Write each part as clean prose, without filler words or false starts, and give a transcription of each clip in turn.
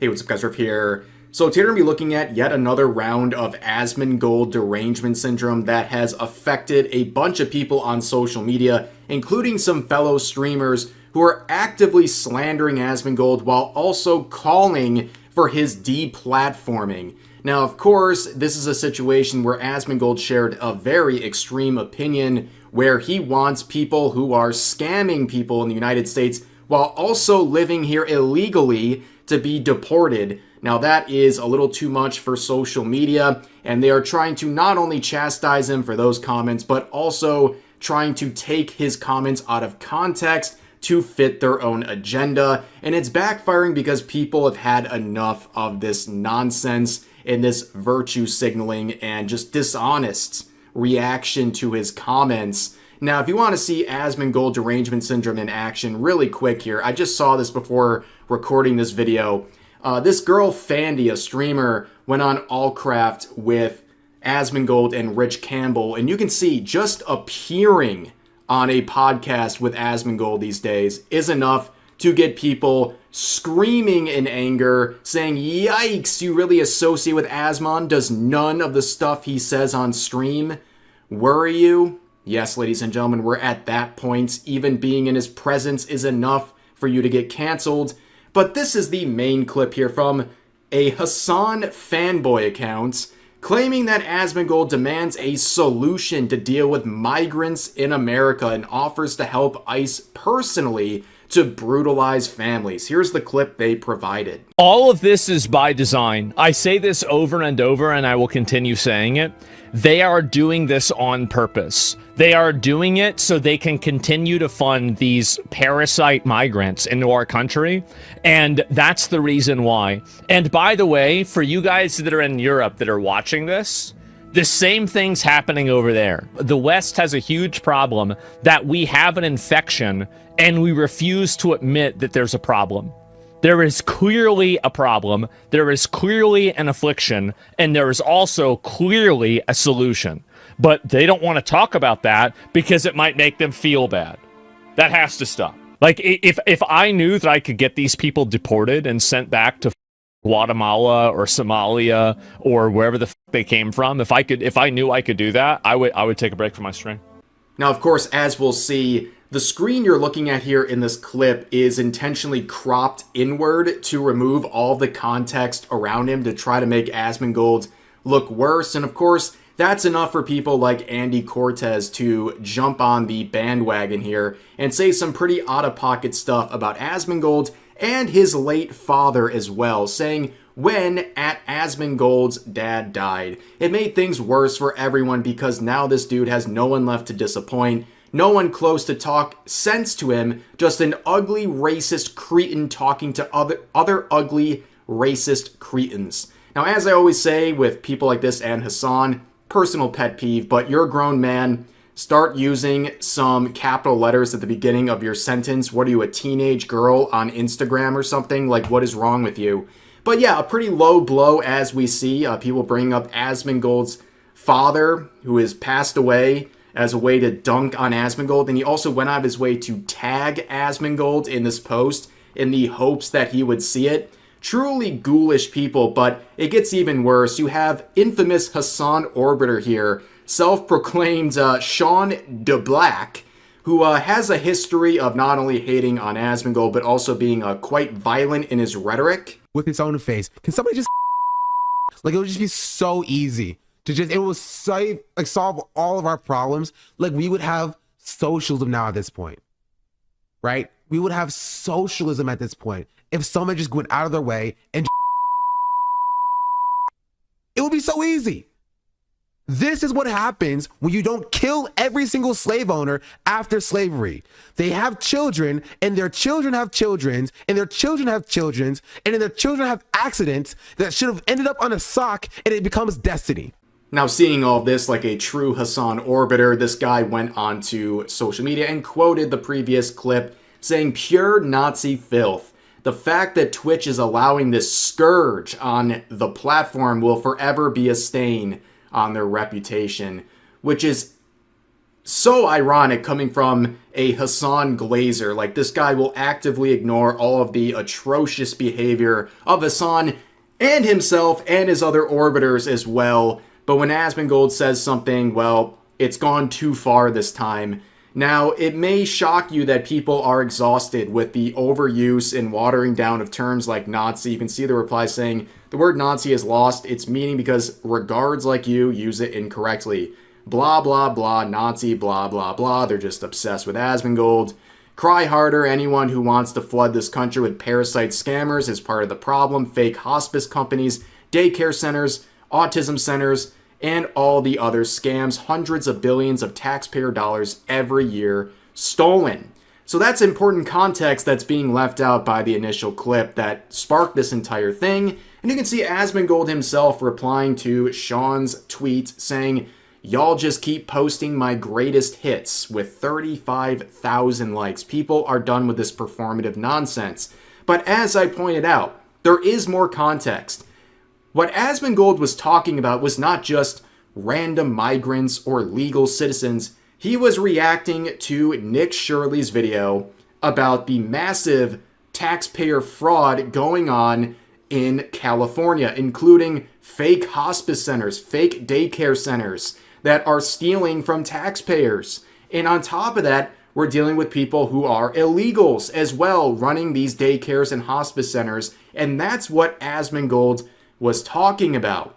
Hey, what's up guys, Riff here. So today we're going to be looking at yet another round of Asmongold derangement syndrome that has affected a bunch of people on social media, including some fellow streamers who are actively slandering Asmongold while also calling for his deplatforming. Now, of course, this is a situation where Asmongold shared a very extreme opinion where he wants people who are scamming people in the United States while also living here illegally to be deported. Now that is a little too much for social media, and they are trying to not only chastise him for those comments, but also trying to take his comments out of context to fit their own agenda. And it's backfiring because people have had enough of this nonsense and this virtue signaling and just dishonest reaction to his comments. Now, if you want to see Asmongold derangement syndrome in action really quick here, I just saw this before recording this video. This girl, Fandy, a streamer, went on Allcraft with Asmongold and Rich Campbell, and you can see just appearing on a podcast with Asmongold these days is enough to get people screaming in anger, saying, yikes, you really associate with Asmon? Does none of the stuff he says on stream worry you? Yes, ladies and gentlemen, we're at that point. Even being in his presence is enough for you to get canceled. But this is the main clip here from a Hassan fanboy account claiming that Asmongold demands a solution to deal with migrants in America and offers to help ICE personally to brutalize families. Here's the clip they provided. All of this is by design. I say this over and over, and I will continue saying it. They are doing this on purpose. They are doing it so they can continue to fund these parasite migrants into our country, and that's the reason why. And by the way, for you guys that are in Europe that are watching this, the same thing's happening over there. The West has a huge problem that we have an infection and we refuse to admit that there's a problem. There is clearly a problem, there is clearly an affliction, and there is also clearly a solution. But they don't want to talk about that because it might make them feel bad. That has to stop. Like, if I knew that I could get these people deported and sent back to Guatemala or Somalia or wherever the they came from, if I knew I could do that, I would take a break from my stream. Now, of course, as we'll see, the screen you're looking at here in this clip is intentionally cropped inward to remove all the context around him to try to make Asmongold look worse. And of course, that's enough for people like Andy Cortez to jump on the bandwagon here and say some pretty out-of-pocket stuff about Asmongold and his late father as well, saying when at Asmongold's dad died. It made things worse for everyone because now this dude has no one left to disappoint, no one close to talk sense to him, just an ugly racist cretin talking to other ugly racist cretins. Now, as I always say with people like this and Hassan, personal pet peeve, but you're a grown man. Start using some capital letters at the beginning of your sentence. What are you, a teenage girl on Instagram or something? Like, what is wrong with you? But yeah, a pretty low blow as we see people bringing up Asmongold's father, who has passed away, as a way to dunk on Asmongold. And he also went out of his way to tag Asmongold in this post in the hopes that he would see it. Truly ghoulish people, but it gets even worse. You have infamous Hassan Orbiter here, self-proclaimed Sean DeBlack, who has a history of not only hating on Asmongold, but also being quite violent in his rhetoric. With its own face. Can somebody just like, it would just be so easy to just, it will save, like, solve all of our problems. Like, we would have socialism now at this point, right? We would have socialism at this point if someone just went out of their way and it would be so easy. This is what happens when you don't kill every single slave owner after slavery. They have children, and their children have children's, and their children have children's, and then their children have accidents that should have ended up on a sock, and it becomes destiny. Now, seeing all this like a true Hassan Orbiter, this guy went onto social media and quoted the previous clip saying, pure Nazi filth. The fact that Twitch is allowing this scourge on the platform will forever be a stain on their reputation, which is So ironic coming from a Hassan Glazer. Like, this guy will actively ignore all of the atrocious behavior of Hassan and himself and his other orbiters as well. But when Asmongold says something, well, it's gone too far this time. Now, it may shock you that people are exhausted with the overuse and watering down of terms like Nazi. You can see the reply saying, the word Nazi has lost its meaning because regards like you use it incorrectly. Blah, blah, blah, Nazi, blah, blah, blah. They're just obsessed with Asmongold. Cry harder, anyone who wants to flood this country with parasite scammers is part of the problem. Fake hospice companies, daycare centers, autism centers, and all the other scams. Hundreds of billions of taxpayer dollars every year stolen. So that's important context that's being left out by the initial clip that sparked this entire thing. And you can see Asmongold himself replying to Sean's tweet saying, y'all just keep posting my greatest hits with 35,000 likes. People are done with this performative nonsense. But as I pointed out, there is more context. What Asmongold was talking about was not just random migrants or legal citizens. He was reacting to Nick Shirley's video about the massive taxpayer fraud going on in California, including fake hospice centers, fake daycare centers that are stealing from taxpayers. And on top of that, we're dealing with people who are illegals as well, running these daycares and hospice centers. And that's what Asmongold was talking about.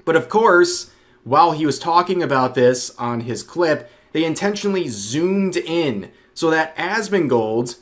But of course, while he was talking about this on his clip, they intentionally zoomed in so that Asmongold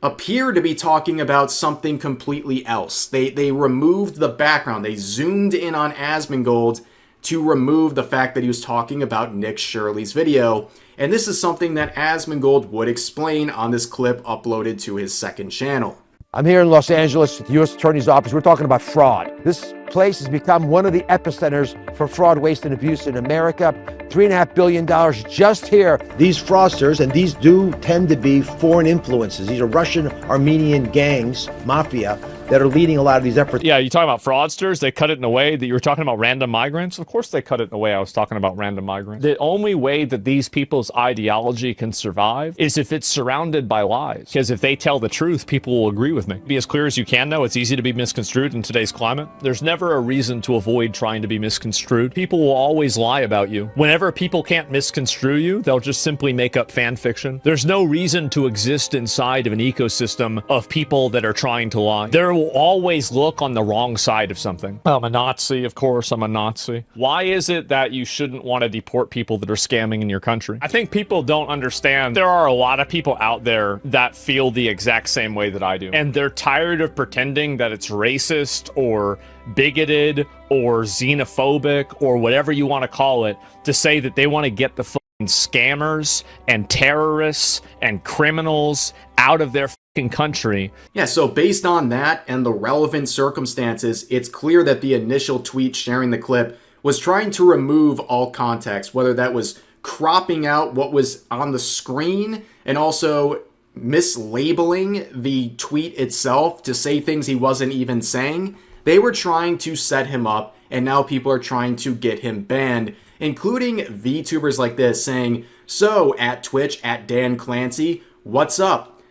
appeared to be talking about something completely else. They removed the background. They zoomed in on Asmongold to remove the fact that he was talking about Nick Shirley's video. And this is something that Asmongold would explain on this clip uploaded to his second channel. I'm here in Los Angeles at the U.S. Attorney's Office. We're talking about fraud. This place has become one of the epicenters for fraud, waste, and abuse in America. $3.5 billion just here. These fraudsters, and these do tend to be foreign influences. These are Russian, Armenian gangs, mafia, that are leading a lot of these efforts. Yeah, you talking about fraudsters? They cut it in a way that you were talking about random migrants? Of course they cut it in a way I was talking about random migrants. The only way that these people's ideology can survive is if it's surrounded by lies. Because if they tell the truth, people will agree with me. Be as clear as you can, though. It's easy to be misconstrued in today's climate. There's never a reason to avoid trying to be misconstrued. People will always lie about you. Whenever people can't misconstrue you, they'll just simply make up fan fiction. There's no reason to exist inside of an ecosystem of people that are trying to lie. There will always look on the wrong side of something. I'm a Nazi, of course, I'm a Nazi. Why is it that you shouldn't want to deport people that are scamming in your country? I think people don't understand. There are a lot of people out there that feel the exact same way that I do. And they're tired of pretending that it's racist or bigoted or xenophobic or whatever you want to call it to say that they want to get the scammers and terrorists and criminals out of their country. Yeah, so based on that and the relevant circumstances, it's clear that the initial tweet sharing the clip was trying to remove all context, whether that was cropping out what was on the screen and also mislabeling the tweet itself to say things he wasn't even saying. They were trying to set him up, and now people are trying to get him banned, including VTubers like this saying, so at Twitch, at Dan Clancy, what's up?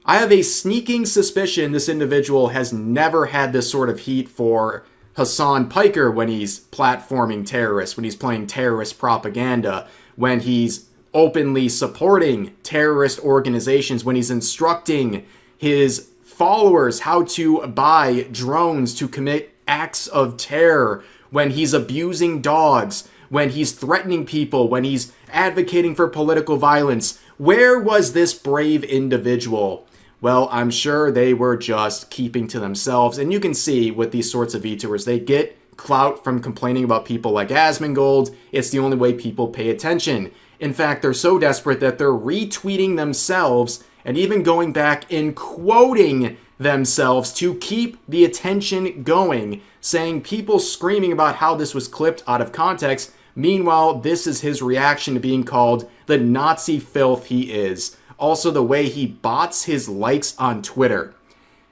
I have a sneaking suspicion this individual has never had this sort of heat for Hassan Piker when he's platforming terrorists, when he's playing terrorist propaganda, when he's openly supporting terrorist organizations, when he's instructing his followers how to buy drones to commit acts of terror, when he's abusing dogs, when he's threatening people, when he's advocating for political violence. Where was this brave individual? Well, I'm sure they were just keeping to themselves. And you can see with these sorts of VTubers, they get clout from complaining about people like Asmongold. It's the only way people pay attention. In fact, they're so desperate that they're retweeting themselves and even going back and quoting themselves to keep the attention going, saying people screaming about how this was clipped out of context. Meanwhile, this is his reaction to being called the Nazi filth he is. Also, the way he bots his likes on Twitter.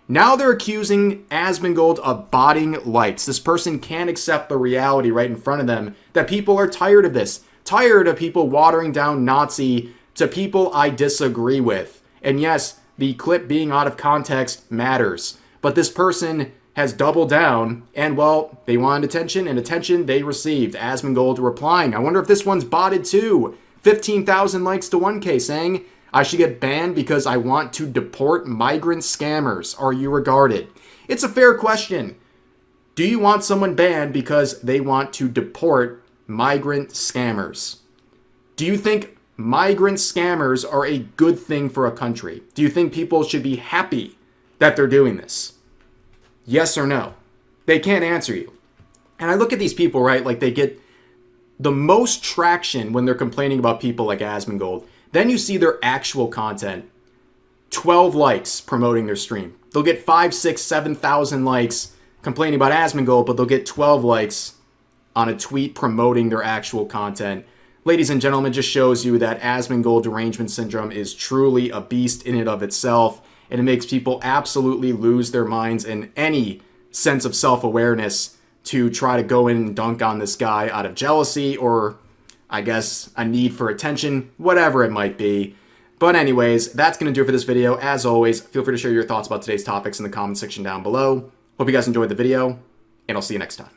Now they're accusing Asmongold of botting likes. This person can't accept the reality right in front of them that people are tired of this. tired of people watering down Nazi to people I disagree with. And yes, the clip being out of context matters. But this person has doubled down, and well, they wanted attention, and attention they received. Asmongold replying, I wonder if this one's botted too. 15,000 likes to 1K saying, I should get banned because I want to deport migrant scammers. Are you regarded? It's a fair question. Do you want someone banned because they want to deport migrant scammers? Do you think migrant scammers are a good thing for a country? Do you think people should be happy that they're doing this? Yes or no? They can't answer you. And I look at these people, right? Like they get the most traction when they're complaining about people like Asmongold. Then you see their actual content. 12 likes promoting their stream. They'll get 5, 6, 7,000 likes complaining about Asmongold, but they'll get 12 likes on a tweet promoting their actual content. Ladies and gentlemen, just shows you that Asmongold derangement syndrome is truly a beast in and of itself, and it makes people absolutely lose their minds and any sense of self-awareness to try to go in and dunk on this guy out of jealousy or, I guess, a need for attention, whatever it might be. But anyways, that's going to do it for this video. As always, feel free to share your thoughts about today's topics in the comment section down below. Hope you guys enjoyed the video, and I'll see you next time.